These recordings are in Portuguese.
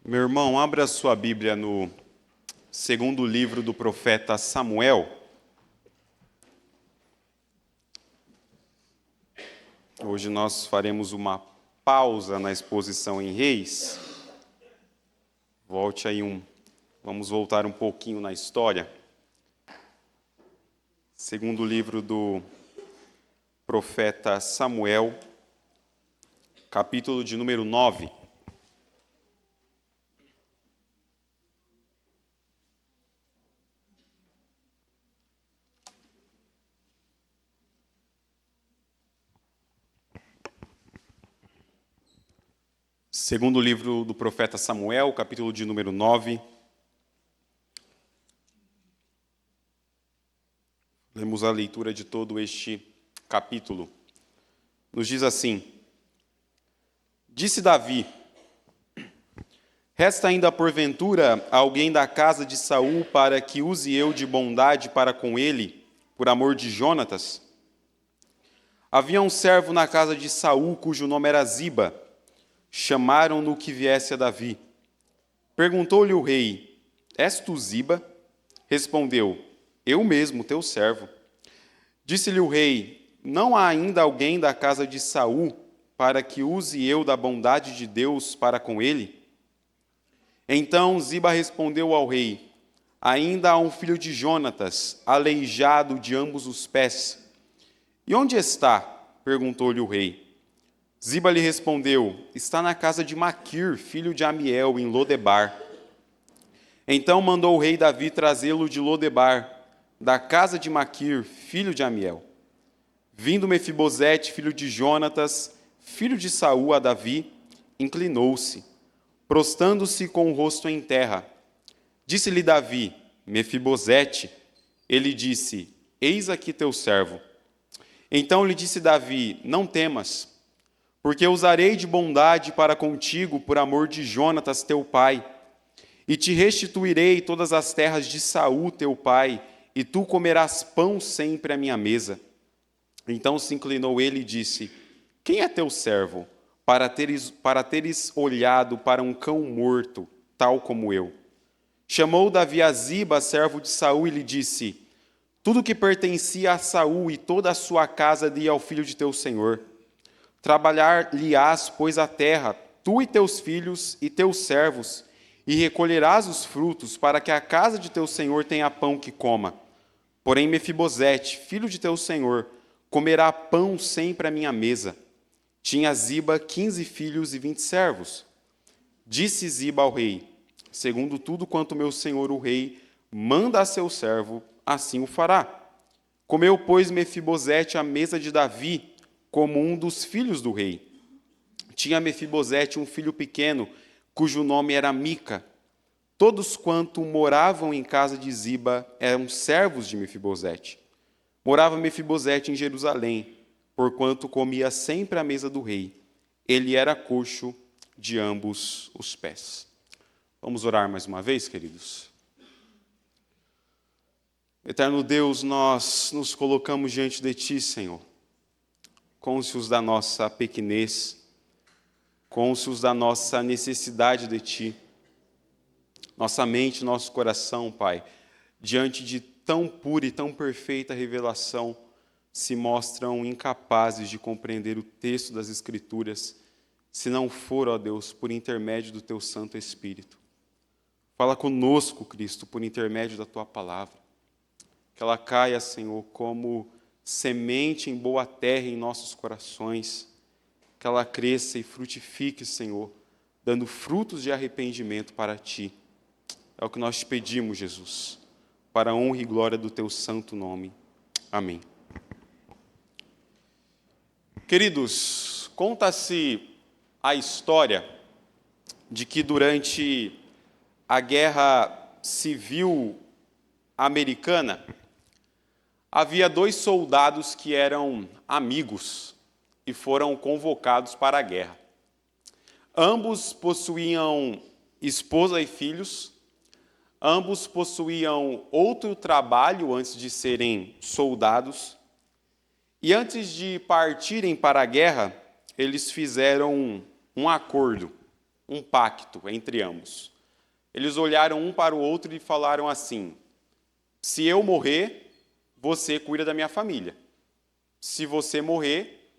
Meu irmão, abra sua Bíblia no segundo livro do profeta Samuel. Hoje nós faremos uma pausa na exposição em Reis. Vamos voltar um pouquinho na história. Segundo livro do profeta Samuel, capítulo de número 9. Segundo livro do profeta Samuel, capítulo de número 9. Lemos a leitura de todo este capítulo. Nos diz assim: Disse Davi: Resta ainda porventura alguém da casa de Saul para que use eu de bondade para com ele, por amor de Jonatas? Havia um servo na casa de Saul cujo nome era Ziba. Chamaram-no que viesse a Davi. Perguntou-lhe o rei: És tu Ziba? Respondeu: Eu mesmo, teu servo. Disse-lhe o rei: Não há ainda alguém da casa de Saul para que use eu da bondade de Deus para com ele? Então Ziba respondeu ao rei: Ainda há um filho de Jonatas, aleijado de ambos os pés. E onde está? Perguntou-lhe o rei. Ziba lhe respondeu: Está na casa de Maquir, filho de Amiel, em Lodebar. Então mandou o rei Davi trazê-lo de Lodebar, da casa de Maquir, filho de Amiel. Vindo Mefibosete, filho de Jonatas, filho de Saul, a Davi, inclinou-se, prostando-se com o rosto em terra. Disse-lhe Davi: Mefibosete. Ele disse: Eis aqui teu servo. Então lhe disse Davi: Não temas, porque usarei de bondade para contigo por amor de Jonatas teu pai, e te restituirei todas as terras de Saul teu pai, e tu comerás pão sempre à minha mesa. Então se inclinou ele e disse: Quem é teu servo, para teres olhado para um cão morto, tal como eu? Chamou Davi a Ziba, servo de Saul, e lhe disse: Tudo que pertencia a Saul e toda a sua casa dê ao filho de teu senhor. Trabalhar-lhe-ás, pois, a terra, tu e teus filhos e teus servos, e recolherás os frutos, para que a casa de teu senhor tenha pão que coma. Porém, Mefibosete, filho de teu senhor, comerá pão sempre à minha mesa. Tinha Ziba 15 filhos e 20 servos. Disse Ziba ao rei: Segundo tudo quanto meu senhor o rei manda a seu servo, assim o fará. Comeu, pois, Mefibosete à mesa de Davi, como um dos filhos do rei. Tinha Mefibosete um filho pequeno, cujo nome era Mica. Todos quanto moravam em casa de Ziba eram servos de Mefibosete. Morava Mefibosete em Jerusalém, porquanto comia sempre à mesa do rei. Ele era coxo de ambos os pés. Vamos orar mais uma vez, queridos? Eterno Deus, nós nos colocamos diante de Ti, Senhor, cônscios da nossa pequenez, cônscios da nossa necessidade de Ti. Nossa mente, nosso coração, Pai, diante de tão pura e tão perfeita revelação, se mostram incapazes de compreender o texto das Escrituras, se não for, ó Deus, por intermédio do Teu Santo Espírito. Fala conosco, Cristo, por intermédio da Tua palavra. Que ela caia, Senhor, como semente em boa terra em nossos corações, que ela cresça e frutifique, Senhor, dando frutos de arrependimento para Ti. É o que nós te pedimos, Jesus, para a honra e glória do Teu santo nome. Amém. Queridos, conta-se a história de que durante a Guerra Civil Americana, havia 2 soldados que eram amigos e foram convocados para a guerra. Ambos possuíam esposa e filhos, ambos possuíam outro trabalho antes de serem soldados, e antes de partirem para a guerra, eles fizeram um acordo, um pacto entre ambos. Eles olharam um para o outro e falaram assim: se eu morrer, você cuida da minha família. Se você morrer,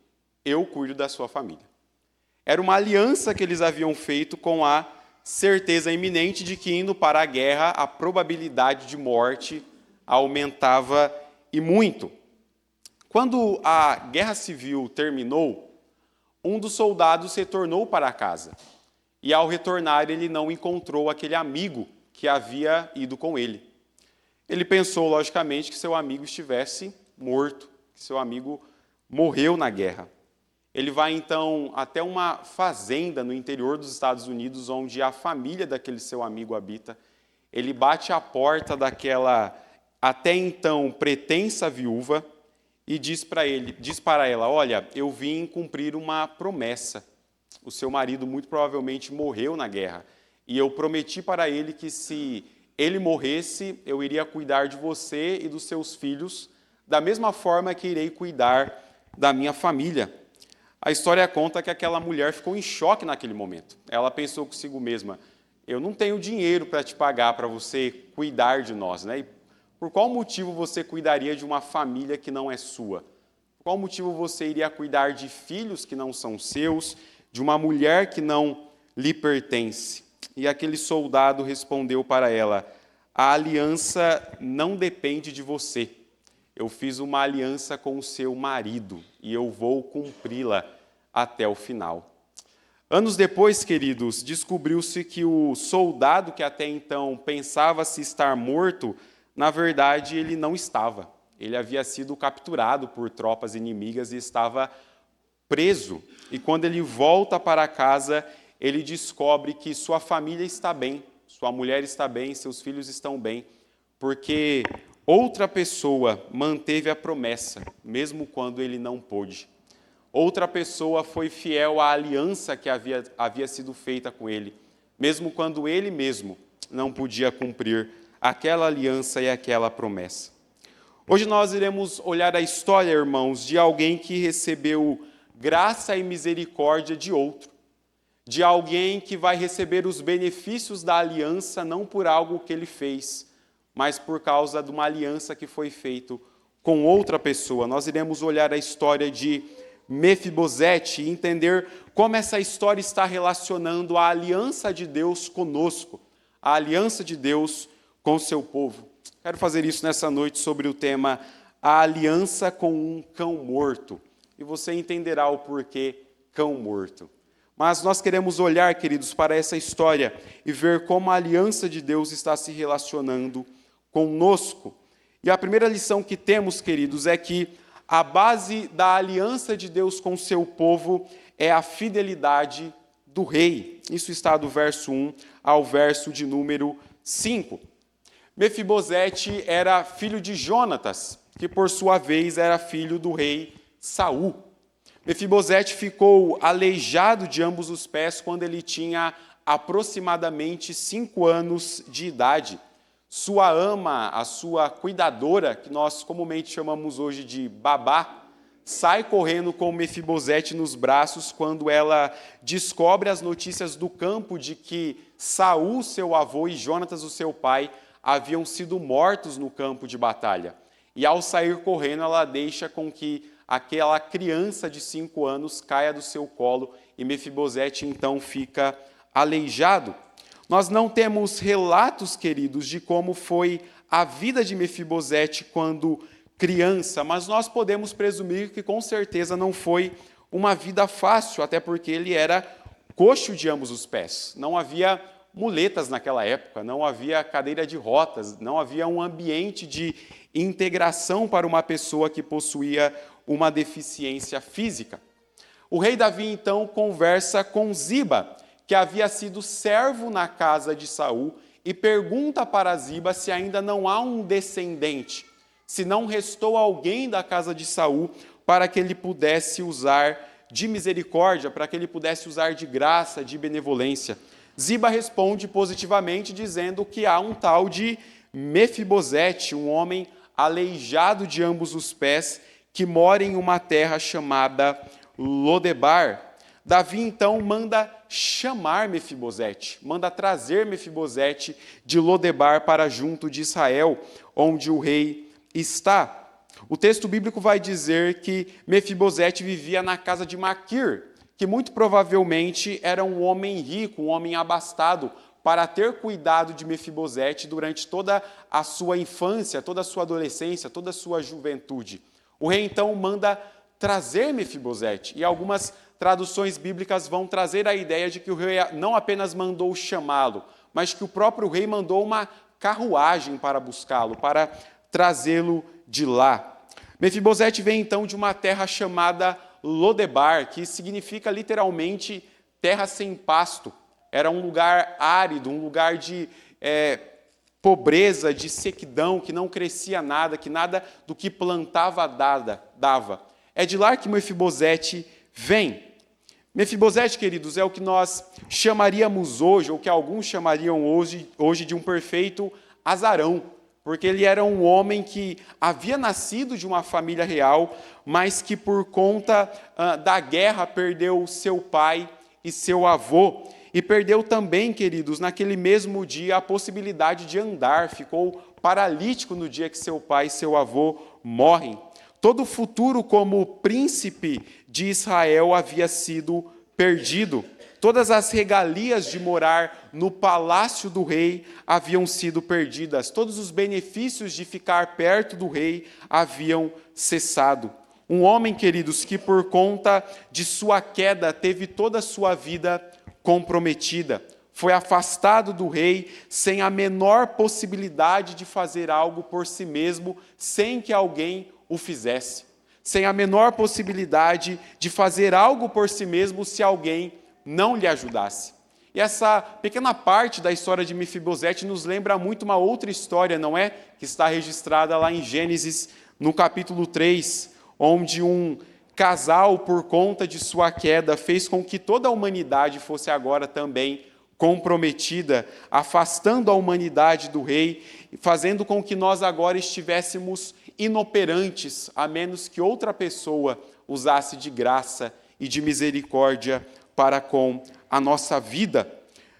eu cuido da sua família. Era uma aliança que eles haviam feito com a certeza iminente de que, indo para a guerra, a probabilidade de morte aumentava e muito. Quando a guerra civil terminou, um dos soldados retornou para casa. E, ao retornar, ele não encontrou aquele amigo que havia ido com ele. Ele pensou, logicamente, que seu amigo estivesse morto, que seu amigo morreu na guerra. Ele vai, então, até uma fazenda no interior dos Estados Unidos, onde a família daquele seu amigo habita. Ele bate à porta daquela, até então, pretensa viúva e diz para ela: olha, eu vim cumprir uma promessa. O seu marido muito provavelmente morreu na guerra. E eu prometi para ele que, se ele morresse, eu iria cuidar de você e dos seus filhos, da mesma forma que irei cuidar da minha família. A história conta que aquela mulher ficou em choque naquele momento. Ela pensou consigo mesma: eu não tenho dinheiro para te pagar para você cuidar de nós, né? E por qual motivo você cuidaria de uma família que não é sua? Por qual motivo você iria cuidar de filhos que não são seus, de uma mulher que não lhe pertence? E aquele soldado respondeu para ela: a aliança não depende de você. Eu fiz uma aliança com o seu marido e eu vou cumpri-la até o final. Anos depois, queridos, descobriu-se que o soldado que até então pensava-se estar morto, na verdade, ele não estava. Ele havia sido capturado por tropas inimigas e estava preso. E quando ele volta para casa, ele descobre que sua família está bem, sua mulher está bem, seus filhos estão bem, porque outra pessoa manteve a promessa, mesmo quando ele não pôde. Outra pessoa foi fiel à aliança que havia sido feita com ele, mesmo quando ele mesmo não podia cumprir aquela aliança e aquela promessa. Hoje nós iremos olhar a história, irmãos, de alguém que recebeu graça e misericórdia de outro, de alguém que vai receber os benefícios da aliança não por algo que ele fez, mas por causa de uma aliança que foi feita com outra pessoa. Nós iremos olhar a história de Mefibosete e entender como essa história está relacionando a aliança de Deus conosco, a aliança de Deus com o seu povo. Quero fazer isso nessa noite sobre o tema A Aliança com um Cão Morto. E você entenderá o porquê cão morto. Mas nós queremos olhar, queridos, para essa história e ver como a aliança de Deus está se relacionando conosco. E a primeira lição que temos, queridos, é que a base da aliança de Deus com o seu povo é a fidelidade do rei. Isso está do verso 1 ao verso de número 5. Mefibosete era filho de Jonatas, que por sua vez era filho do rei Saul. Mefibosete ficou aleijado de ambos os pés quando ele tinha aproximadamente 5 anos de idade. Sua ama, a sua cuidadora, que nós comumente chamamos hoje de babá, sai correndo com Mefibosete nos braços quando ela descobre as notícias do campo de que Saul, seu avô, e Jonatas, o seu pai, haviam sido mortos no campo de batalha. E ao sair correndo, ela deixa com que aquela criança de 5 anos caia do seu colo e Mefibosete então fica aleijado. Nós não temos relatos, queridos, de como foi a vida de Mefibosete quando criança, mas nós podemos presumir que com certeza não foi uma vida fácil, até porque ele era coxo de ambos os pés. Não havia muletas naquela época, não havia cadeira de rodas, não havia um ambiente de integração para uma pessoa que possuía uma deficiência física. O rei Davi, então, conversa com Ziba, que havia sido servo na casa de Saul, e pergunta para Ziba se ainda não há um descendente, se não restou alguém da casa de Saul para que ele pudesse usar de misericórdia, para que ele pudesse usar de graça, de benevolência. Ziba responde positivamente, dizendo que há um tal de Mefibosete, um homem aleijado de ambos os pés, que mora em uma terra chamada Lodebar. Davi então manda chamar Mefibosete, manda trazer Mefibosete de Lodebar para junto de Israel, onde o rei está. O texto bíblico vai dizer que Mefibosete vivia na casa de Maquir, que muito provavelmente era um homem rico, um homem abastado, para ter cuidado de Mefibosete durante toda a sua infância, toda a sua adolescência, toda a sua juventude. O rei então manda trazer Mefibosete, e algumas traduções bíblicas vão trazer a ideia de que o rei não apenas mandou chamá-lo, mas que o próprio rei mandou uma carruagem para buscá-lo, para trazê-lo de lá. Mefibosete vem então de uma terra chamada Lodebar, que significa literalmente terra sem pasto. Era um lugar árido, um lugar de pobreza, de sequidão, que não crescia nada, que nada do que plantava dava. É de lá que Mefibosete vem. Mefibosete, queridos, é o que nós chamaríamos hoje, ou que alguns chamariam hoje de um perfeito azarão, porque ele era um homem que havia nascido de uma família real, mas que por conta da guerra perdeu seu pai e seu avô, e perdeu também, queridos, naquele mesmo dia a possibilidade de andar, ficou paralítico no dia que seu pai e seu avô morrem. Todo o futuro como príncipe de Israel havia sido perdido. Todas as regalias de morar no palácio do rei haviam sido perdidas. Todos os benefícios de ficar perto do rei haviam cessado. Um homem, queridos, que por conta de sua queda teve toda a sua vida comprometida. Foi afastado do rei sem a menor possibilidade de fazer algo por si mesmo, sem que alguém o fizesse. Sem a menor possibilidade de fazer algo por si mesmo se alguém não lhe ajudasse. E essa pequena parte da história de Mefibosete nos lembra muito uma outra história, não é? Que está registrada lá em Gênesis, no capítulo 3, onde um casal, por conta de sua queda, fez com que toda a humanidade fosse agora também comprometida, afastando a humanidade do rei, fazendo com que nós agora estivéssemos inoperantes, a menos que outra pessoa usasse de graça e de misericórdia para com a nossa vida.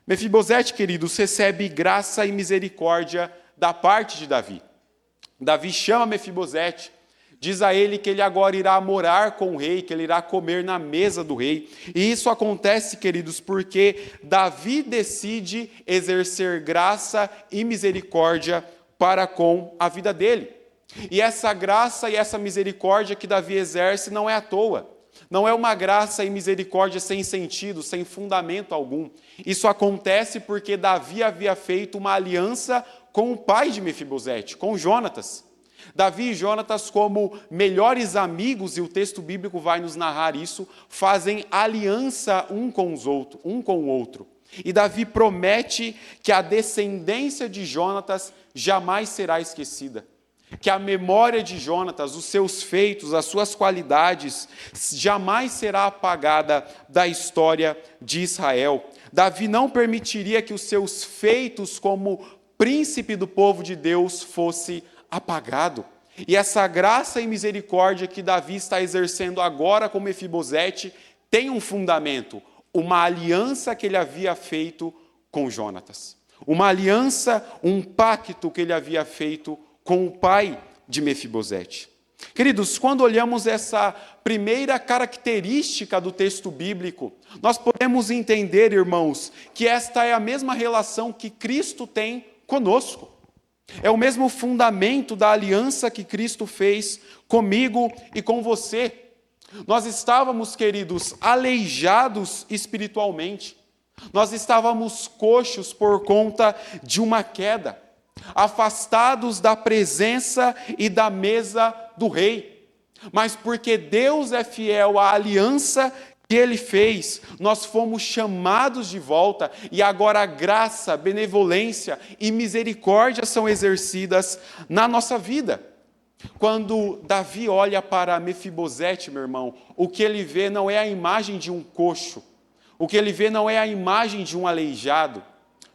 Mefibosete, queridos, recebe graça e misericórdia da parte de Davi. Davi chama Mefibosete, diz a ele que ele agora irá morar com o rei, que ele irá comer na mesa do rei. E isso acontece, queridos, porque Davi decide exercer graça e misericórdia para com a vida dele. E essa graça e essa misericórdia que Davi exerce não é à toa. Não é uma graça e misericórdia sem sentido, sem fundamento algum. Isso acontece porque Davi havia feito uma aliança com o pai de Mefibosete, com Jonatas. Davi e Jonatas, como melhores amigos, e o texto bíblico vai nos narrar isso, fazem aliança um com o outro. E Davi promete que a descendência de Jonatas jamais será esquecida. Que a memória de Jonatas, os seus feitos, as suas qualidades, jamais será apagada da história de Israel. Davi não permitiria que os seus feitos como príncipe do povo de Deus fosse apagado. E essa graça e misericórdia que Davi está exercendo agora com Mefibosete tem um fundamento, uma aliança que ele havia feito com Jonatas. Uma aliança, um pacto que ele havia feito com o pai de Mefibosete. Queridos, quando olhamos essa primeira característica do texto bíblico, nós podemos entender, irmãos, que esta é a mesma relação que Cristo tem conosco. É o mesmo fundamento da aliança que Cristo fez comigo e com você. Nós estávamos, queridos, aleijados espiritualmente. Nós estávamos coxos por conta de uma queda, afastados da presença e da mesa do rei. Mas porque Deus é fiel à aliança que Ele fez, nós fomos chamados de volta e agora a graça, benevolência e misericórdia são exercidas na nossa vida. Quando Davi olha para Mefibosete, meu irmão, o que ele vê não é a imagem de um coxo, o que ele vê não é a imagem de um aleijado.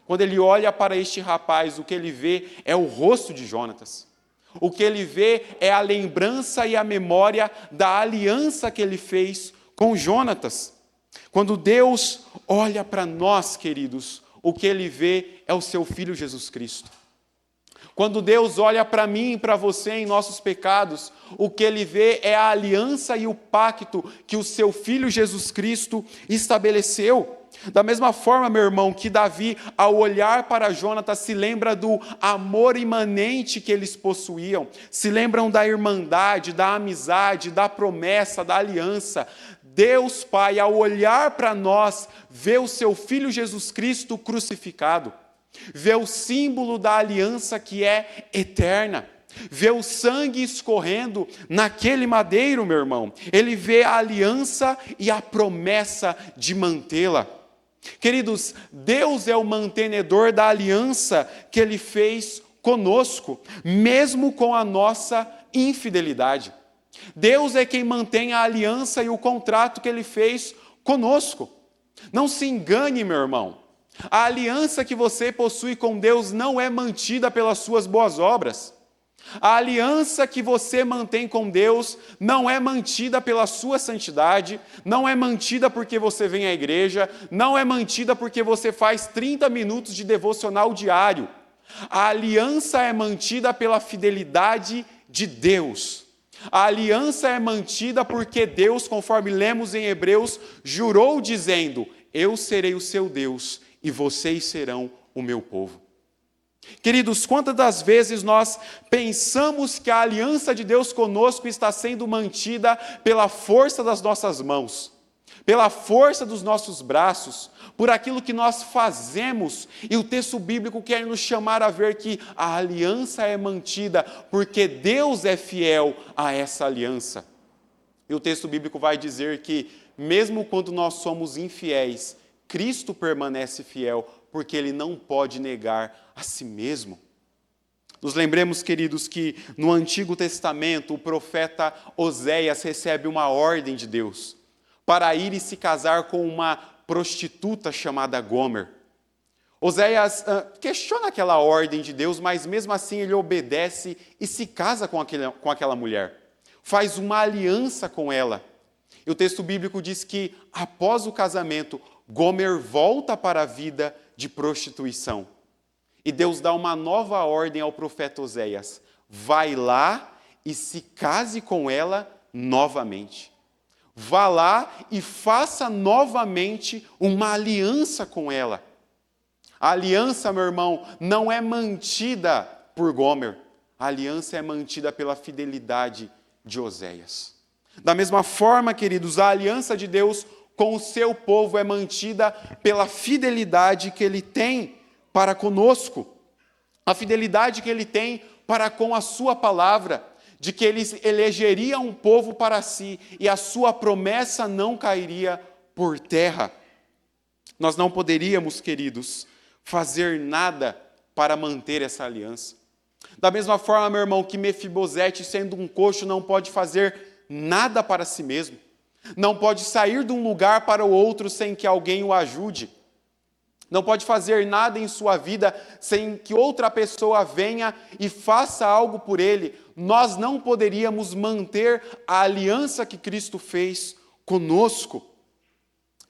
Quando ele olha para este rapaz, o que ele vê é o rosto de Jonatas. O que ele vê é a lembrança e a memória da aliança que ele fez com Jonatas. Quando Deus olha para nós, queridos, o que Ele vê é o seu Filho Jesus Cristo. Quando Deus olha para mim e para você em nossos pecados, o que Ele vê é a aliança e o pacto que o seu Filho Jesus Cristo estabeleceu. Da mesma forma, meu irmão, que Davi, ao olhar para Jonatas, se lembra do amor imanente que eles possuíam, se lembram da irmandade, da amizade, da promessa, da aliança. Deus Pai, ao olhar para nós, vê o seu Filho Jesus Cristo crucificado, vê o símbolo da aliança que é eterna, vê o sangue escorrendo naquele madeiro, meu irmão. Ele vê a aliança e a promessa de mantê-la. Queridos, Deus é o mantenedor da aliança que Ele fez conosco, mesmo com a nossa infidelidade. Deus é quem mantém a aliança e o contrato que Ele fez conosco. Não se engane, meu irmão. A aliança que você possui com Deus não é mantida pelas suas boas obras. A aliança que você mantém com Deus não é mantida pela sua santidade, não é mantida porque você vem à igreja, não é mantida porque você faz 30 minutos de devocional diário. A aliança é mantida pela fidelidade de Deus. A aliança é mantida porque Deus, conforme lemos em Hebreus, jurou dizendo: eu serei o seu Deus e vocês serão o meu povo. Queridos, quantas das vezes nós pensamos que a aliança de Deus conosco está sendo mantida pela força das nossas mãos, pela força dos nossos braços, por aquilo que nós fazemos, e o texto bíblico quer nos chamar a ver que a aliança é mantida porque Deus é fiel a essa aliança. E o texto bíblico vai dizer que, mesmo quando nós somos infiéis, Cristo permanece fiel, porque Ele não pode negar a si mesmo. Nos lembremos, queridos, que no Antigo Testamento o profeta Oséias recebe uma ordem de Deus para ir e se casar com uma prostituta chamada Gomer. Oséias questiona aquela ordem de Deus, mas mesmo assim ele obedece e se casa com aquela mulher. Faz uma aliança com ela. E o texto bíblico diz que, após o casamento, Gomer volta para a vida de prostituição. E Deus dá uma nova ordem ao profeta Oséias: vai lá e se case com ela novamente. Vá lá e faça novamente uma aliança com ela. A aliança, meu irmão, não é mantida por Gomer. A aliança é mantida pela fidelidade de Oséias. Da mesma forma, queridos, a aliança de Deus com o seu povo é mantida pela fidelidade que Ele tem para conosco. A fidelidade que Ele tem para com a sua palavra, de que Ele elegeria um povo para si e a sua promessa não cairia por terra. Nós não poderíamos, queridos, fazer nada para manter essa aliança. Da mesma forma, meu irmão, que Mefibosete, sendo um coxo, não pode fazer nada para si mesmo. Não pode sair de um lugar para o outro sem que alguém o ajude. Não pode fazer nada em sua vida sem que outra pessoa venha e faça algo por ele. Nós não poderíamos manter a aliança que Cristo fez conosco.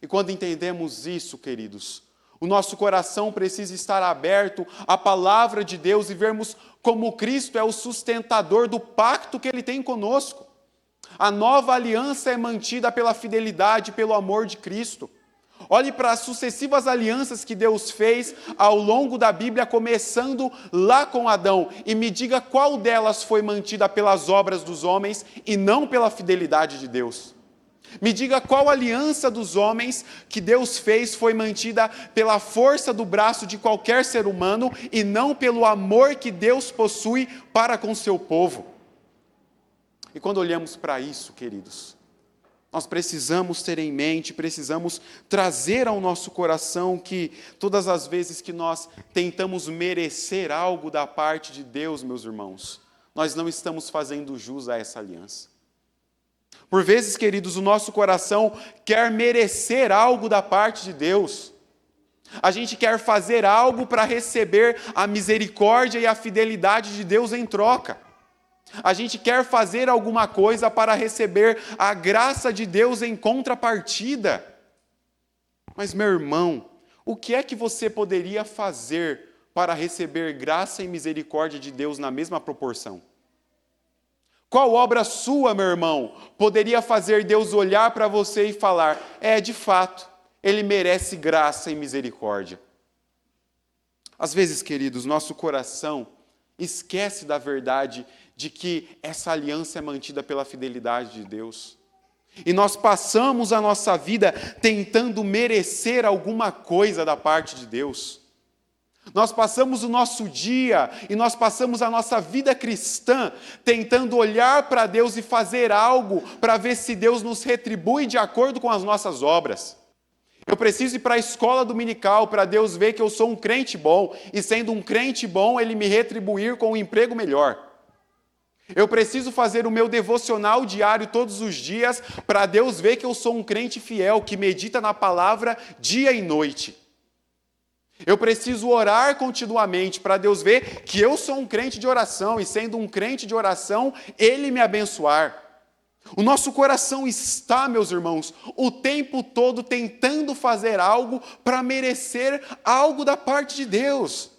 E quando entendemos isso, queridos, o nosso coração precisa estar aberto à palavra de Deus e vermos como Cristo é o sustentador do pacto que Ele tem conosco. A nova aliança é mantida pela fidelidade, pelo amor de Cristo. Olhe para as sucessivas alianças que Deus fez ao longo da Bíblia, começando lá com Adão, e me diga qual delas foi mantida pelas obras dos homens e não pela fidelidade de Deus. Me diga qual aliança dos homens que Deus fez foi mantida pela força do braço de qualquer ser humano e não pelo amor que Deus possui para com seu povo. E quando olhamos para isso, queridos, nós precisamos ter em mente, precisamos trazer ao nosso coração que todas as vezes que nós tentamos merecer algo da parte de Deus, meus irmãos, nós não estamos fazendo jus a essa aliança. Por vezes, queridos, o nosso coração quer merecer algo da parte de Deus. A gente quer fazer algo para receber a misericórdia e a fidelidade de Deus em troca. A gente quer fazer alguma coisa para receber a graça de Deus em contrapartida. Mas, meu irmão, o que é que você poderia fazer para receber graça e misericórdia de Deus na mesma proporção? Qual obra sua, meu irmão, poderia fazer Deus olhar para você e falar: de fato, Ele merece graça e misericórdia? Às vezes, queridos, nosso coração esquece da verdade de que essa aliança é mantida pela fidelidade de Deus. E nós passamos a nossa vida tentando merecer alguma coisa da parte de Deus. Nós passamos o nosso dia e nós passamos a nossa vida cristã tentando olhar para Deus e fazer algo para ver se Deus nos retribui de acordo com as nossas obras. Eu preciso ir para a escola dominical para Deus ver que eu sou um crente bom e, sendo um crente bom, Ele me retribuir com um emprego melhor. Eu preciso fazer o meu devocional diário todos os dias para Deus ver que eu sou um crente fiel, que medita na palavra dia e noite. Eu preciso orar continuamente para Deus ver que eu sou um crente de oração e, sendo um crente de oração, Ele me abençoar. O nosso coração está, meus irmãos, o tempo todo tentando fazer algo para merecer algo da parte de Deus.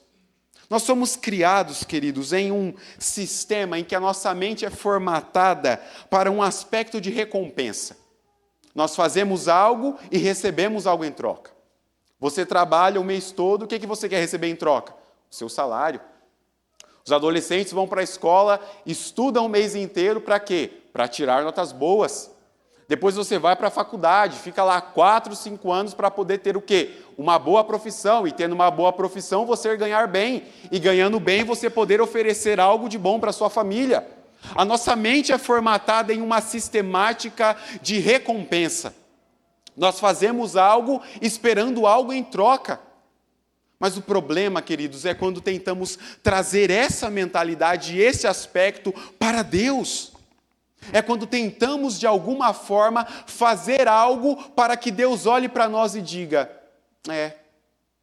Nós somos criados, queridos, em um sistema em que a nossa mente é formatada para um aspecto de recompensa. Nós fazemos algo e recebemos algo em troca. Você trabalha o mês todo, o que você quer receber em troca? O seu salário. Os adolescentes vão para a escola, estudam o mês inteiro para quê? Para tirar notas boas. Depois você vai para a faculdade, fica lá 4, 5 anos para poder ter o quê? Uma boa profissão, e tendo uma boa profissão você ganhar bem, e ganhando bem você poder oferecer algo de bom para a sua família. A nossa mente é formatada em uma sistemática de recompensa. Nós fazemos algo esperando algo em troca. Mas o problema, queridos, é quando tentamos trazer essa mentalidade e esse aspecto para Deus. É quando tentamos, de alguma forma, fazer algo para que Deus olhe para nós e diga: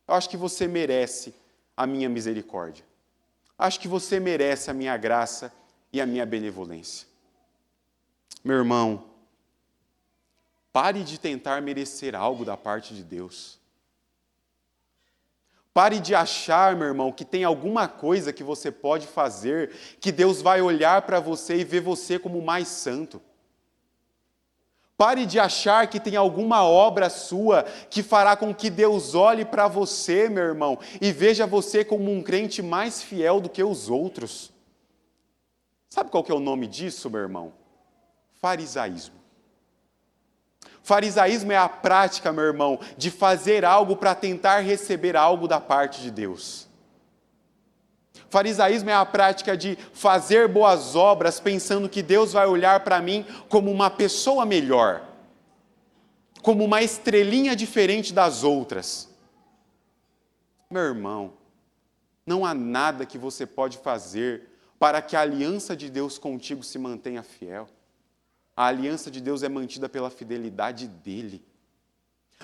eu acho que você merece a minha misericórdia. Acho que você merece a minha graça e a minha benevolência. Meu irmão, pare de tentar merecer algo da parte de Deus. Pare de achar, meu irmão, que tem alguma coisa que você pode fazer, que Deus vai olhar para você e ver você como mais santo. Pare de achar que tem alguma obra sua que fará com que Deus olhe para você, meu irmão, e veja você como um crente mais fiel do que os outros. Sabe qual que é o nome disso, meu irmão? Farisaísmo. Farisaísmo é a prática, meu irmão, de fazer algo para tentar receber algo da parte de Deus. Farisaísmo é a prática de fazer boas obras pensando que Deus vai olhar para mim como uma pessoa melhor, como uma estrelinha diferente das outras. Meu irmão, não há nada que você pode fazer para que a aliança de Deus contigo se mantenha fiel. A aliança de Deus é mantida pela fidelidade dEle.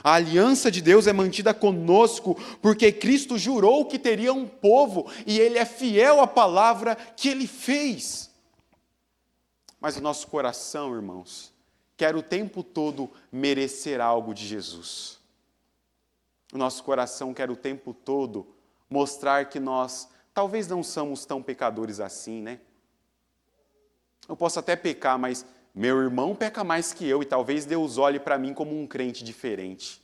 A aliança de Deus é mantida conosco porque Cristo jurou que teria um povo e Ele é fiel à palavra que Ele fez. Mas o nosso coração, irmãos, quer o tempo todo merecer algo de Jesus. O nosso coração quer o tempo todo mostrar que nós talvez não somos tão pecadores assim, né? Eu posso até pecar, mas meu irmão peca mais que eu e talvez Deus olhe para mim como um crente diferente.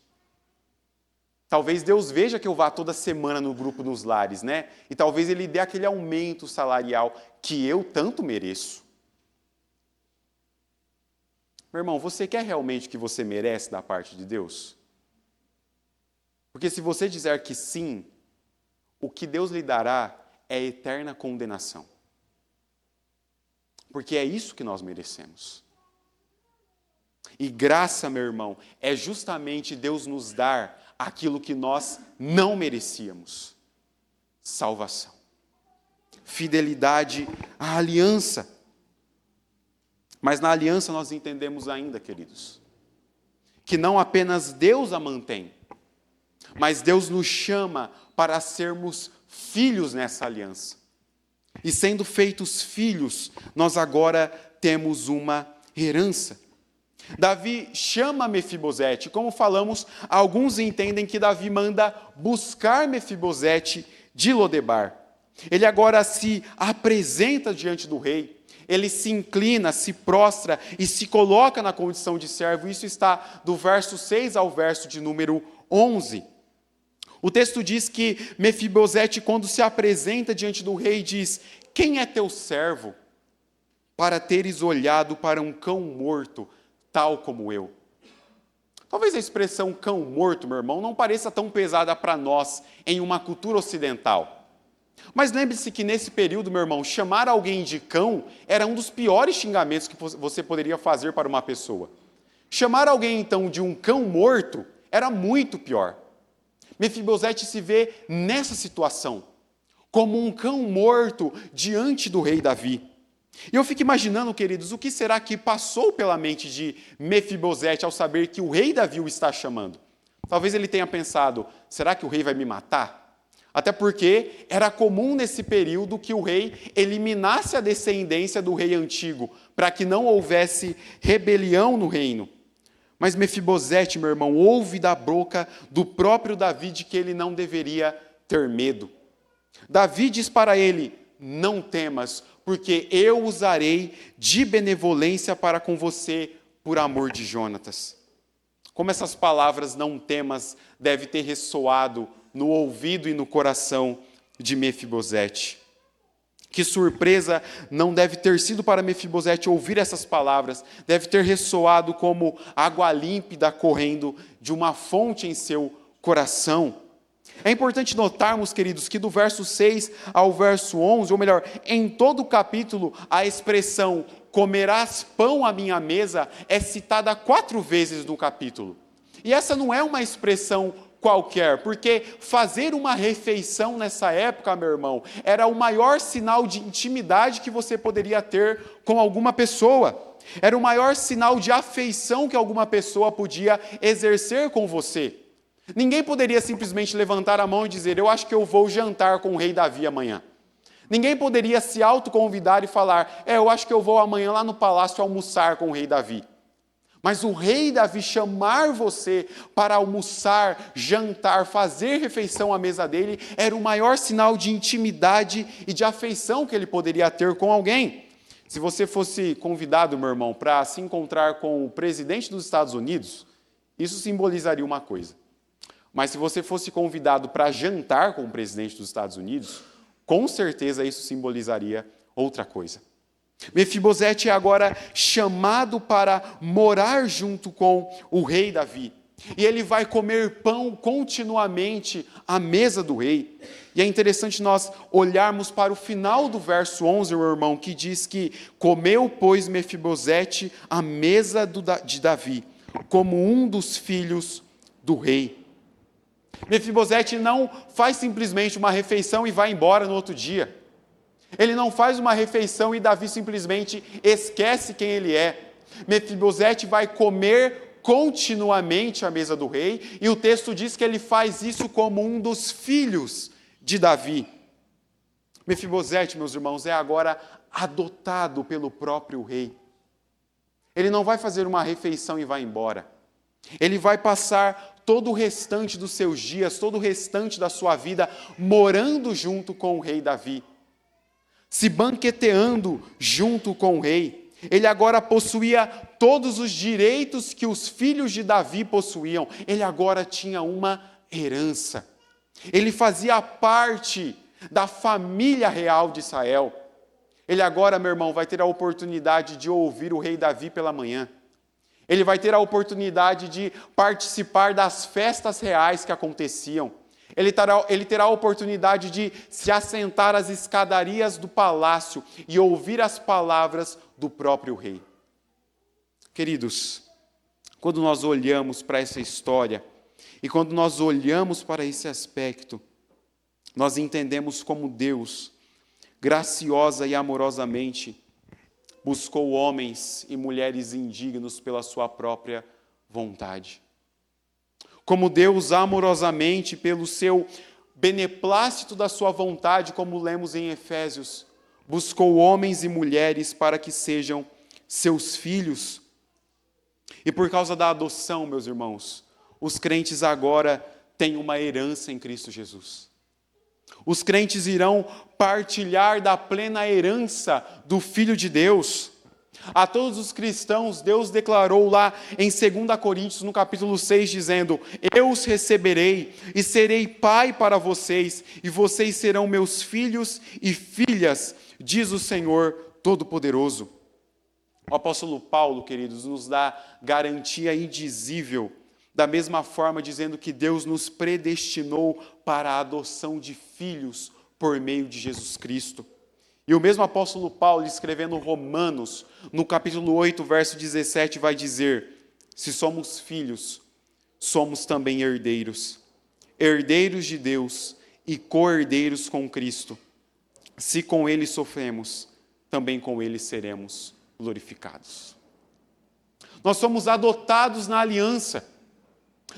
Talvez Deus veja que eu vá toda semana no grupo dos lares, né? E talvez Ele dê aquele aumento salarial que eu tanto mereço. Meu irmão, você quer realmente o que você merece da parte de Deus? Porque se você dizer que sim, o que Deus lhe dará é eterna condenação. Porque é isso que nós merecemos. E graça, meu irmão, é justamente Deus nos dar aquilo que nós não merecíamos. Salvação. Fidelidade à aliança. Mas na aliança nós entendemos ainda, queridos, que não apenas Deus a mantém, mas Deus nos chama para sermos filhos nessa aliança. E sendo feitos filhos, nós agora temos uma herança. Davi chama Mefibosete. Como falamos, alguns entendem que Davi manda buscar Mefibosete de Lodebar. Ele agora se apresenta diante do rei. Ele se inclina, se prostra e se coloca na condição de servo. Isso está do verso 6 ao verso de número 11. O texto diz que Mefibosete, quando se apresenta diante do rei, diz: quem é teu servo para teres olhado para um cão morto, tal como eu? Talvez a expressão cão morto, meu irmão, não pareça tão pesada para nós em uma cultura ocidental. Mas lembre-se que nesse período, meu irmão, chamar alguém de cão era um dos piores xingamentos que você poderia fazer para uma pessoa. Chamar alguém, então, de um cão morto era muito pior. Mefibosete se vê nessa situação, como um cão morto diante do rei Davi. E eu fico imaginando, queridos, o que será que passou pela mente de Mefibosete ao saber que o rei Davi o está chamando? Talvez ele tenha pensado: será que o rei vai me matar? Até porque era comum nesse período que o rei eliminasse a descendência do rei antigo, para que não houvesse rebelião no reino. Mas Mefibosete, meu irmão, ouve da boca do próprio Davi de que ele não deveria ter medo. Davi diz para ele: não temas, porque eu usarei de benevolência para com você por amor de Jonatas. Como essas palavras não temas devem ter ressoado no ouvido e no coração de Mefibosete. Que surpresa não deve ter sido para Mefibosete ouvir essas palavras, deve ter ressoado como água límpida correndo de uma fonte em seu coração. É importante notarmos, queridos, que do verso 6 ao verso 11, ou melhor, em todo o capítulo, a expressão comerás pão à minha mesa é citada 4 vezes no capítulo. E essa não é uma expressão qualquer, porque fazer uma refeição nessa época, meu irmão, era o maior sinal de intimidade que você poderia ter com alguma pessoa. Era o maior sinal de afeição que alguma pessoa podia exercer com você. Ninguém poderia simplesmente levantar a mão e dizer: eu acho que eu vou jantar com o rei Davi amanhã. Ninguém poderia se autoconvidar e falar: eu acho que eu vou amanhã lá no palácio almoçar com o rei Davi. Mas o rei Davi chamar você para almoçar, jantar, fazer refeição à mesa dele, era o maior sinal de intimidade e de afeição que ele poderia ter com alguém. Se você fosse convidado, meu irmão, para se encontrar com o presidente dos Estados Unidos, isso simbolizaria uma coisa. Mas se você fosse convidado para jantar com o presidente dos Estados Unidos, com certeza isso simbolizaria outra coisa. Mefibosete é agora chamado para morar junto com o rei Davi. E ele vai comer pão continuamente à mesa do rei. E é interessante nós olharmos para o final do verso 11, meu irmão, que diz que comeu, pois, Mefibosete à mesa de Davi, como um dos filhos do rei. Mefibosete não faz simplesmente uma refeição e vai embora no outro dia. Ele não faz uma refeição e Davi simplesmente esquece quem ele é. Mefibosete vai comer continuamente à mesa do rei, e o texto diz que ele faz isso como um dos filhos de Davi. Mefibosete, meus irmãos, é agora adotado pelo próprio rei. Ele não vai fazer uma refeição e vai embora. Ele vai passar todo o restante dos seus dias, todo o restante da sua vida, morando junto com o rei Davi, se banqueteando junto com o rei. Ele agora possuía todos os direitos que os filhos de Davi possuíam. Ele agora tinha uma herança. Ele fazia parte da família real de Israel. Ele agora, meu irmão, vai ter a oportunidade de ouvir o rei Davi pela manhã. Ele vai ter a oportunidade de participar das festas reais que aconteciam. Ele terá a oportunidade de se assentar às escadarias do palácio e ouvir as palavras do próprio rei. Queridos, quando nós olhamos para essa história e quando nós olhamos para esse aspecto, nós entendemos como Deus, graciosa e amorosamente, buscou homens e mulheres indignos pela sua própria vontade. Como Deus amorosamente, pelo seu beneplácito da sua vontade, como lemos em Efésios, buscou homens e mulheres para que sejam seus filhos. E por causa da adoção, meus irmãos, os crentes agora têm uma herança em Cristo Jesus. Os crentes irão partilhar da plena herança do Filho de Deus. A todos os cristãos, Deus declarou lá em 2 Coríntios, no capítulo 6, dizendo: eu os receberei e serei pai para vocês, e vocês serão meus filhos e filhas, diz o Senhor Todo-Poderoso. O apóstolo Paulo, queridos, nos dá garantia indizível, da mesma forma dizendo que Deus nos predestinou para a adoção de filhos por meio de Jesus Cristo. E o mesmo apóstolo Paulo, escrevendo Romanos, no capítulo 8, verso 17, vai dizer: se somos filhos, somos também herdeiros, herdeiros de Deus e co-herdeiros com Cristo. Se com Ele sofremos, também com Ele seremos glorificados. Nós somos adotados na aliança.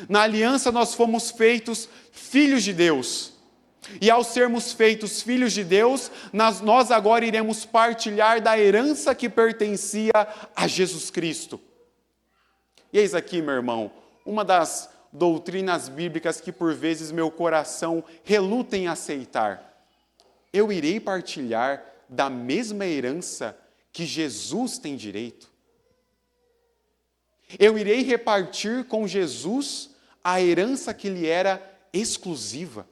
Na aliança nós fomos feitos filhos de Deus. E ao sermos feitos filhos de Deus, nós agora iremos partilhar da herança que pertencia a Jesus Cristo. E eis aqui, meu irmão, uma das doutrinas bíblicas que por vezes meu coração reluta em aceitar. Eu irei partilhar da mesma herança que Jesus tem direito. Eu irei repartir com Jesus a herança que lhe era exclusiva.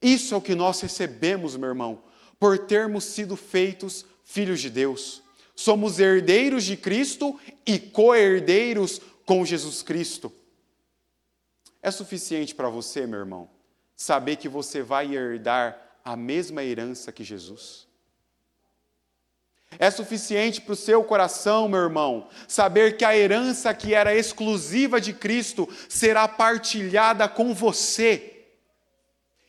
Isso é o que nós recebemos, meu irmão, por termos sido feitos filhos de Deus. Somos herdeiros de Cristo e co-herdeiros com Jesus Cristo. É suficiente para você, meu irmão, saber que você vai herdar a mesma herança que Jesus? É suficiente para o seu coração, meu irmão, saber que a herança que era exclusiva de Cristo será partilhada com você?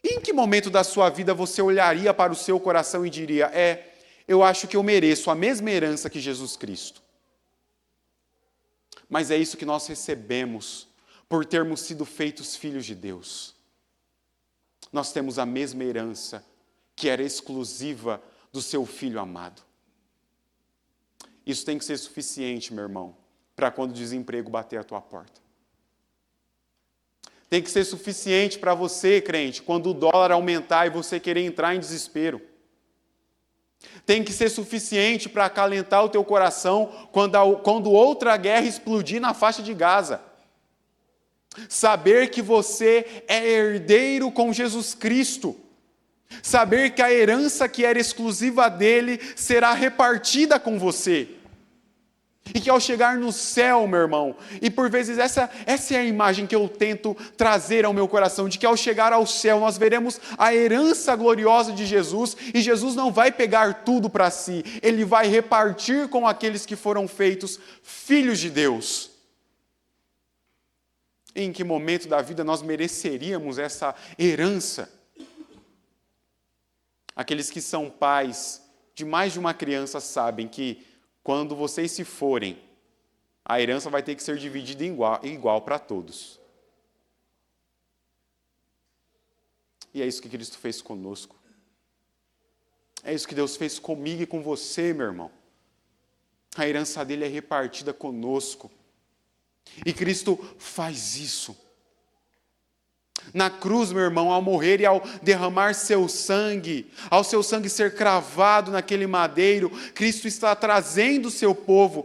E em que momento da sua vida você olharia para o seu coração e diria: eu acho que eu mereço a mesma herança que Jesus Cristo? Mas é isso que nós recebemos por termos sido feitos filhos de Deus. Nós temos a mesma herança que era exclusiva do seu Filho amado. Isso tem que ser suficiente, meu irmão, para quando o desemprego bater a tua porta. Tem que ser suficiente para você, crente, quando o dólar aumentar e você querer entrar em desespero. Tem que ser suficiente para acalentar o teu coração quando outra guerra explodir na faixa de Gaza. Saber que você é herdeiro com Jesus Cristo. Saber que a herança que era exclusiva dele será repartida com você. E que ao chegar no céu, meu irmão, e por vezes essa é a imagem que eu tento trazer ao meu coração, de que ao chegar ao céu nós veremos a herança gloriosa de Jesus, e Jesus não vai pegar tudo para si, ele vai repartir com aqueles que foram feitos filhos de Deus. Em que momento da vida nós mereceríamos essa herança? Aqueles que são pais de mais de uma criança sabem que quando vocês se forem, a herança vai ter que ser dividida igual para todos. E é isso que Cristo fez conosco. É isso que Deus fez comigo e com você, meu irmão. A herança dele é repartida conosco. E Cristo faz isso. Na cruz, meu irmão, ao morrer e ao derramar seu sangue, ao seu sangue ser cravado naquele madeiro, Cristo está trazendo o seu povo,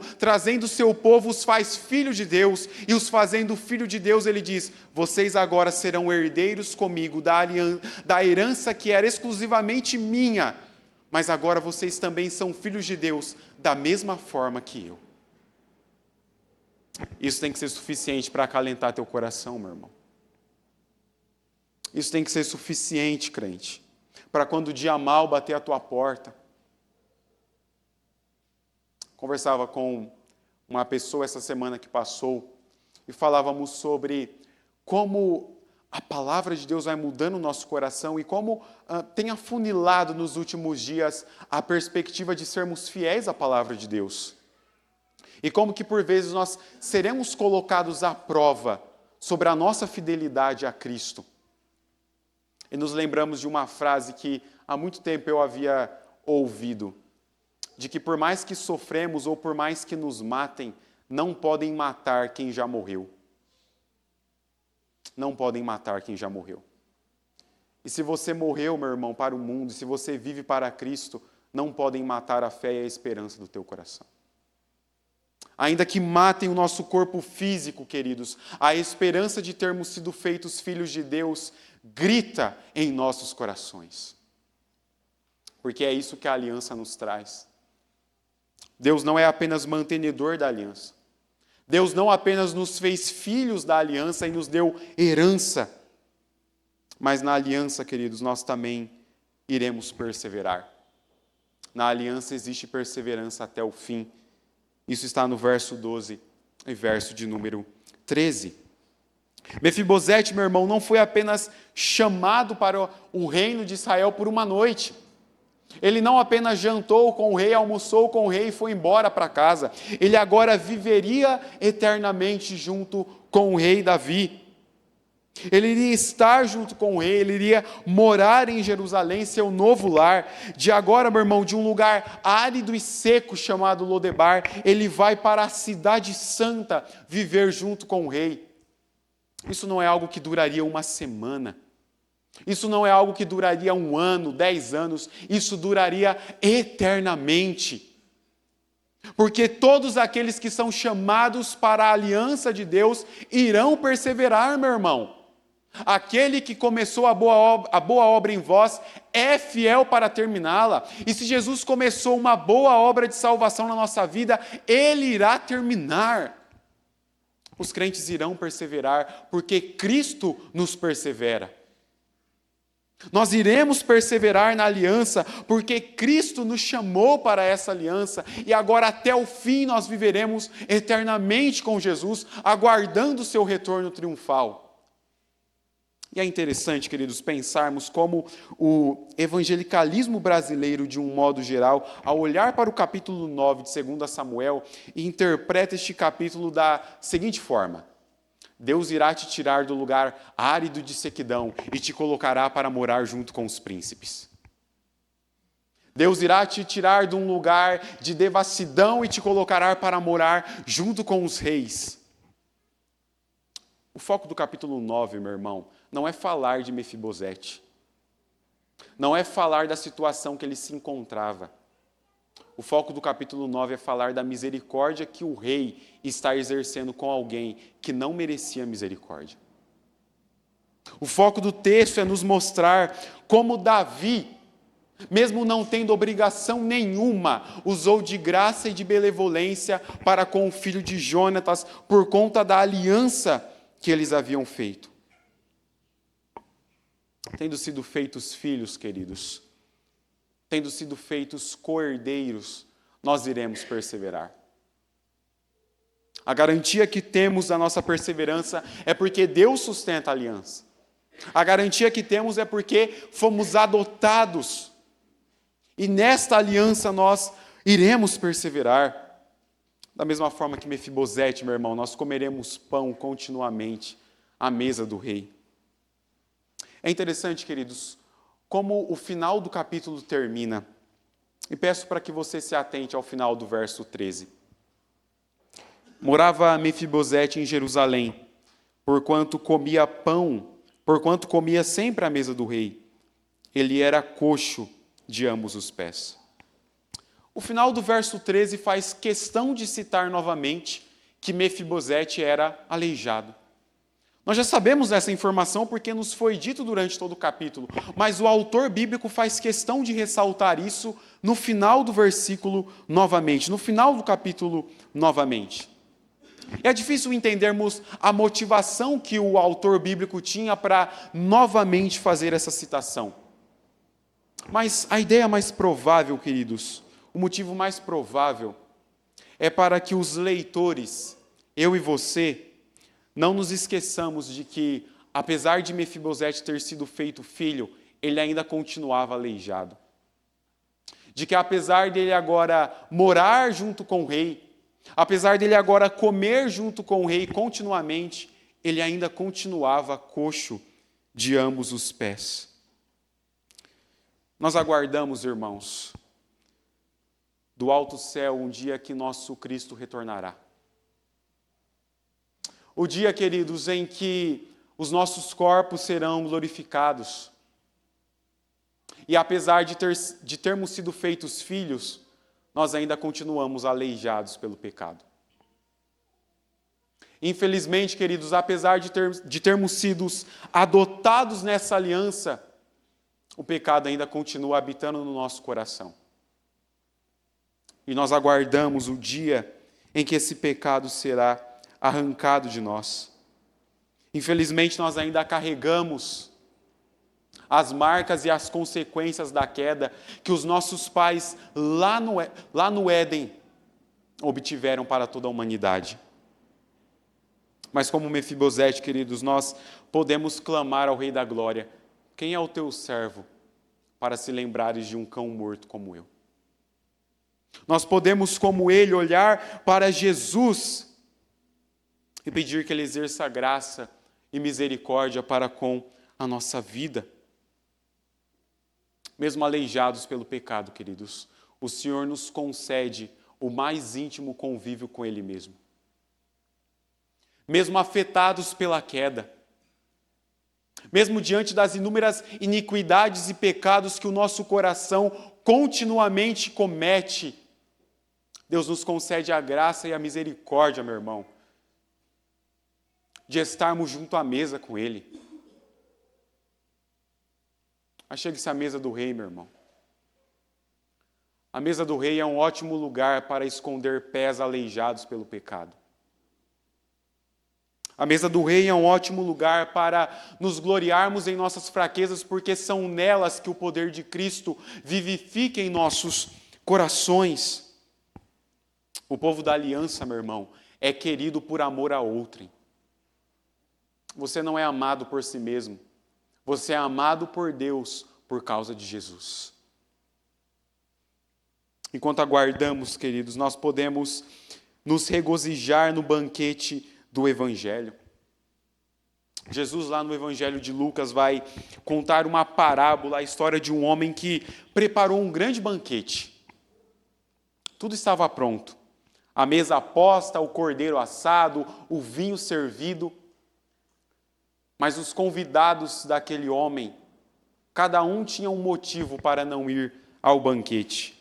os faz filhos de Deus, e os fazendo filho de Deus, ele diz: vocês agora serão herdeiros comigo da herança que era exclusivamente minha, mas agora vocês também são filhos de Deus, da mesma forma que eu. Isso tem que ser suficiente para acalentar teu coração, meu irmão. Isso tem que ser suficiente, crente, para quando o dia mal bater a tua porta. Conversava com uma pessoa essa semana que passou e falávamos sobre como a palavra de Deus vai mudando o nosso coração e como tem afunilado nos últimos dias a perspectiva de sermos fiéis à palavra de Deus. E como que por vezes nós seremos colocados à prova sobre a nossa fidelidade a Cristo. E nos lembramos de uma frase que há muito tempo eu havia ouvido, de que por mais que sofremos ou por mais que nos matem, não podem matar quem já morreu. Não podem matar quem já morreu. E se você morreu, meu irmão, para o mundo, se você vive para Cristo, não podem matar a fé e a esperança do teu coração. Ainda que matem o nosso corpo físico, queridos, a esperança de termos sido feitos filhos de Deus grita em nossos corações. Porque é isso que a aliança nos traz. Deus não é apenas mantenedor da aliança. Deus não apenas nos fez filhos da aliança e nos deu herança, mas na aliança, queridos, nós também iremos perseverar. Na aliança existe perseverança até o fim. Isso está no verso 12 e verso de número 13. Mefibosete, meu irmão, não foi apenas chamado para o reino de Israel por uma noite. Ele não apenas jantou com o rei, almoçou com o rei e foi embora para casa. Ele agora viveria eternamente junto com o rei Davi. Ele iria estar junto com o rei, ele iria morar em Jerusalém, seu novo lar. De agora, meu irmão, de um lugar árido e seco chamado Lodebar, ele vai para a cidade santa viver junto com o rei. Isso não é algo que duraria uma semana. Isso não é algo que duraria 1 ano, 10 anos. Isso duraria eternamente. Porque todos aqueles que são chamados para a aliança de Deus irão perseverar, meu irmão. Aquele que começou a boa obra em vós é fiel para terminá-la. E se Jesus começou uma boa obra de salvação na nossa vida, Ele irá terminar. Os crentes irão perseverar, porque Cristo nos persevera. Nós iremos perseverar na aliança, porque Cristo nos chamou para essa aliança, e agora até o fim nós viveremos eternamente com Jesus, aguardando o seu retorno triunfal. E é interessante, queridos, pensarmos como o evangelicalismo brasileiro, de um modo geral, ao olhar para o capítulo 9 de 2 Samuel, interpreta este capítulo da seguinte forma: Deus irá te tirar do lugar árido de sequidão e te colocará para morar junto com os príncipes. Deus irá te tirar de um lugar de devassidão e te colocará para morar junto com os reis. O foco do capítulo 9, meu irmão, não é falar de Mefibosete. Não é falar da situação que ele se encontrava. O foco do capítulo 9 é falar da misericórdia que o rei está exercendo com alguém que não merecia misericórdia. O foco do texto é nos mostrar como Davi, mesmo não tendo obrigação nenhuma, usou de graça e de benevolência para com o filho de Jonatas por conta da aliança que eles haviam feito. Tendo sido feitos filhos, queridos, tendo sido feitos co-herdeiros, nós iremos perseverar. A garantia que temos da nossa perseverança é porque Deus sustenta a aliança. A garantia que temos é porque fomos adotados. E nesta aliança nós iremos perseverar. Da mesma forma que Mefibosete, meu irmão, nós comeremos pão continuamente à mesa do rei. É interessante, queridos, como o final do capítulo termina. E peço para que você se atente ao final do verso 13. Morava Mefibosete em Jerusalém, porquanto comia sempre à mesa do rei. Ele era coxo de ambos os pés. O final do verso 13 faz questão de citar novamente que Mefibosete era aleijado. Nós já sabemos essa informação porque nos foi dito durante todo o capítulo, mas o autor bíblico faz questão de ressaltar isso no final do versículo novamente, no final do capítulo novamente. É difícil entendermos a motivação que o autor bíblico tinha para novamente fazer essa citação. Mas a ideia mais provável, queridos, o motivo mais provável é para que os leitores, eu e você, não nos esqueçamos de que, apesar de Mefibosete ter sido feito filho, ele ainda continuava aleijado. De que apesar dele agora morar junto com o rei, apesar dele agora comer junto com o rei continuamente, ele ainda continuava coxo de ambos os pés. Nós aguardamos, irmãos, do alto céu um dia que nosso Cristo retornará. O dia, queridos, em que os nossos corpos serão glorificados. E apesar de termos sido feitos filhos, nós ainda continuamos aleijados pelo pecado. Infelizmente, queridos, apesar de termos sido adotados nessa aliança, o pecado ainda continua habitando no nosso coração. E nós aguardamos o dia em que esse pecado será arrancado de nós. Infelizmente, nós ainda carregamos as marcas e as consequências da queda que os nossos pais lá no Éden obtiveram para toda a humanidade. Mas como Mefibosete, queridos, nós podemos clamar ao Rei da Glória: quem é o teu servo para se lembrares de um cão morto como eu? Nós podemos, como ele, olhar para Jesus e pedir que ele exerça graça e misericórdia para com a nossa vida. Mesmo aleijados pelo pecado, queridos, o Senhor nos concede o mais íntimo convívio com Ele mesmo. Mesmo afetados pela queda, mesmo diante das inúmeras iniquidades e pecados que o nosso coração continuamente comete, Deus nos concede a graça e a misericórdia, meu irmão, de estarmos junto à mesa com Ele. Achegue-se à mesa do rei, meu irmão. A mesa do rei é um ótimo lugar para esconder pés aleijados pelo pecado. A mesa do rei é um ótimo lugar para nos gloriarmos em nossas fraquezas, porque são nelas que o poder de Cristo vivifica em nossos corações. O povo da aliança, meu irmão, é querido por amor a outrem. Você não é amado por si mesmo. Você é amado por Deus por causa de Jesus. Enquanto aguardamos, queridos, nós podemos nos regozijar no banquete do Evangelho. Jesus, lá no Evangelho de Lucas, vai contar uma parábola, a história de um homem que preparou um grande banquete. Tudo estava pronto. A mesa posta, o cordeiro assado, o vinho servido. Mas os convidados daquele homem, cada um tinha um motivo para não ir ao banquete.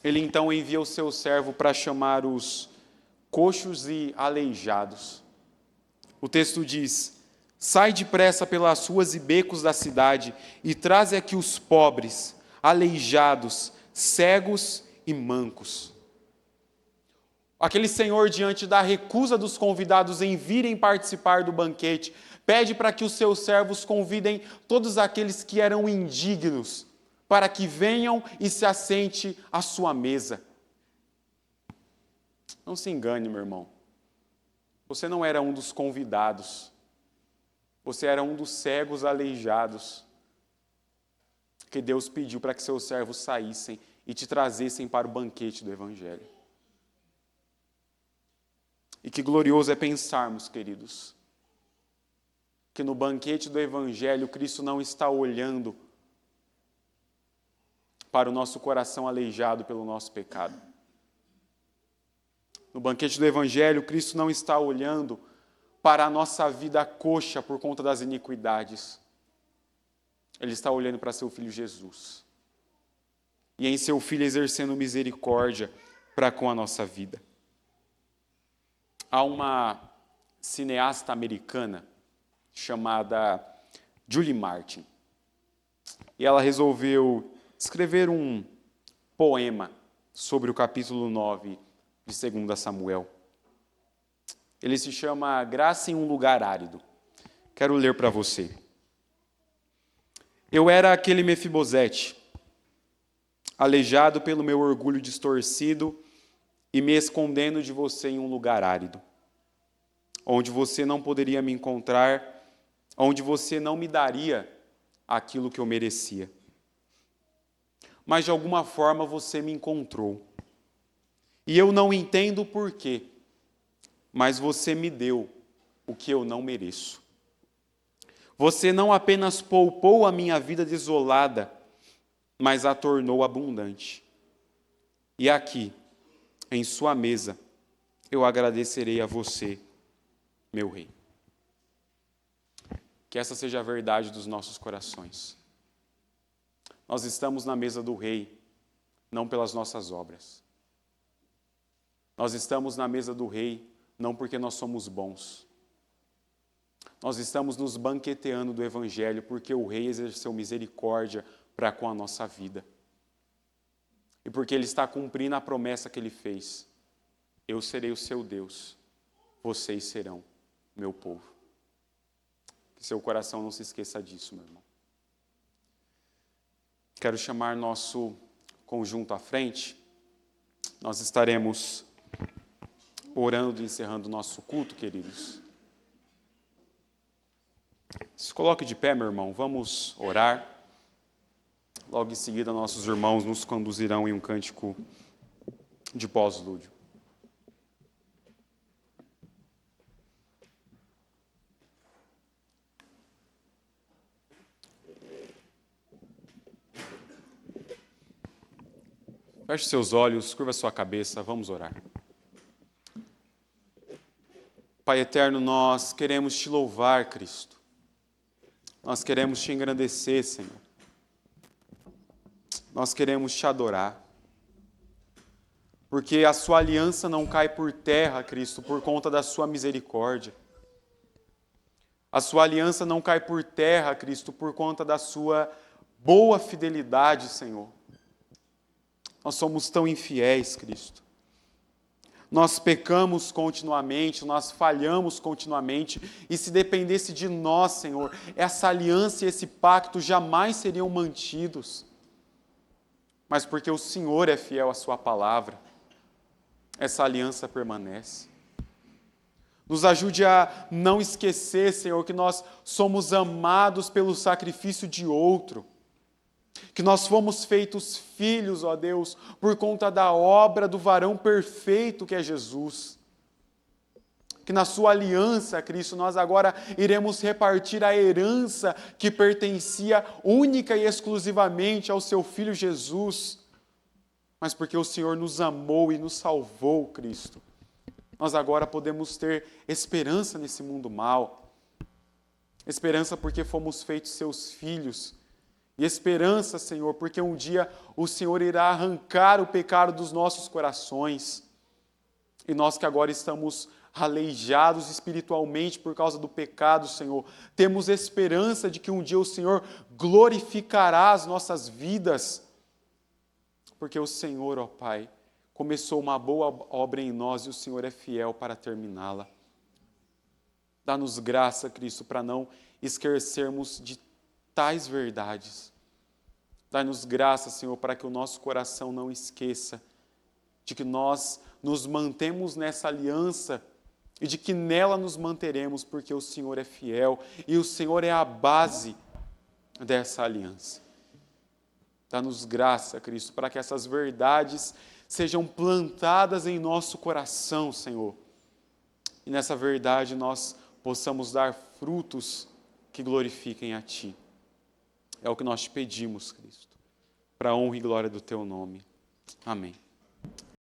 Ele então envia o seu servo para chamar os coxos e aleijados. O texto diz: sai depressa pelas ruas e becos da cidade e traze aqui os pobres, aleijados, cegos e mancos. Aquele senhor, diante da recusa dos convidados em virem participar do banquete, pede para que os seus servos convidem todos aqueles que eram indignos, para que venham e se assente à sua mesa. Não se engane, meu irmão. Você não era um dos convidados. Você era um dos cegos aleijados que Deus pediu para que seus servos saíssem e te trazessem para o banquete do Evangelho. E que glorioso é pensarmos, queridos, que no banquete do Evangelho Cristo não está olhando para o nosso coração aleijado pelo nosso pecado. No banquete do Evangelho, Cristo não está olhando para a nossa vida coxa por conta das iniquidades. Ele está olhando para seu Filho Jesus. E em seu Filho exercendo misericórdia para com a nossa vida. Há uma cineasta americana chamada Julie Martin. E ela resolveu escrever um poema sobre o capítulo 9 de 2 Samuel. Ele se chama Graça em um Lugar Árido. Quero ler para você. Eu era aquele Mefibosete, aleijado pelo meu orgulho distorcido e me escondendo de você em um lugar árido, onde você não poderia me encontrar, onde você não me daria aquilo que eu merecia. Mas de alguma forma você me encontrou. E eu não entendo o porquê, mas você me deu o que eu não mereço. Você não apenas poupou a minha vida desolada, mas a tornou abundante. E aqui, em sua mesa, eu agradecerei a você, meu Rei. Que essa seja a verdade dos nossos corações. Nós estamos na mesa do Rei, não pelas nossas obras. Nós estamos na mesa do Rei, não porque nós somos bons. Nós estamos nos banqueteando do Evangelho, porque o Rei exerceu misericórdia para com a nossa vida. E porque Ele está cumprindo a promessa que Ele fez. Eu serei o seu Deus, vocês serão meu povo. Que seu coração não se esqueça disso, meu irmão. Quero chamar nosso conjunto à frente. Nós estaremos orando e encerrando o nosso culto, queridos. Se coloque de pé, meu irmão, vamos orar. Logo em seguida, nossos irmãos nos conduzirão em um cântico de pós-lúdio. Feche seus olhos, curva sua cabeça, vamos orar. Pai eterno, nós queremos te louvar, Cristo. Nós queremos te engrandecer, Senhor. Nós queremos te adorar. Porque a sua aliança não cai por terra, Cristo, por conta da sua misericórdia. A sua aliança não cai por terra, Cristo, por conta da sua boa fidelidade, Senhor. Nós somos tão infiéis, Cristo. Nós pecamos continuamente, nós falhamos continuamente, e se dependesse de nós, Senhor, essa aliança e esse pacto jamais seriam mantidos. Mas porque o Senhor é fiel à sua palavra, essa aliança permanece. Nos ajude a não esquecer, Senhor, que nós somos amados pelo sacrifício de outro, que nós fomos feitos filhos, ó Deus, por conta da obra do varão perfeito que é Jesus. Que na sua aliança, Cristo, nós agora iremos repartir a herança que pertencia única e exclusivamente ao seu Filho Jesus. Mas porque o Senhor nos amou e nos salvou, Cristo, nós agora podemos ter esperança nesse mundo mau. Esperança porque fomos feitos seus filhos. E esperança, Senhor, porque um dia o Senhor irá arrancar o pecado dos nossos corações. E nós que agora estamos aleijados espiritualmente por causa do pecado, Senhor, temos esperança de que um dia o Senhor glorificará as nossas vidas. Porque o Senhor, ó Pai, começou uma boa obra em nós e o Senhor é fiel para terminá-la. Dá-nos graça, Cristo, para não esquecermos de tais verdades. Dá-nos graça, Senhor, para que o nosso coração não esqueça de que nós nos mantemos nessa aliança e de que nela nos manteremos, porque o Senhor é fiel e o Senhor é a base dessa aliança. Dá-nos graça, Cristo, para que essas verdades sejam plantadas em nosso coração, Senhor. E nessa verdade nós possamos dar frutos que glorifiquem a Ti. É o que nós te pedimos, Cristo, para a honra e glória do Teu nome. Amém.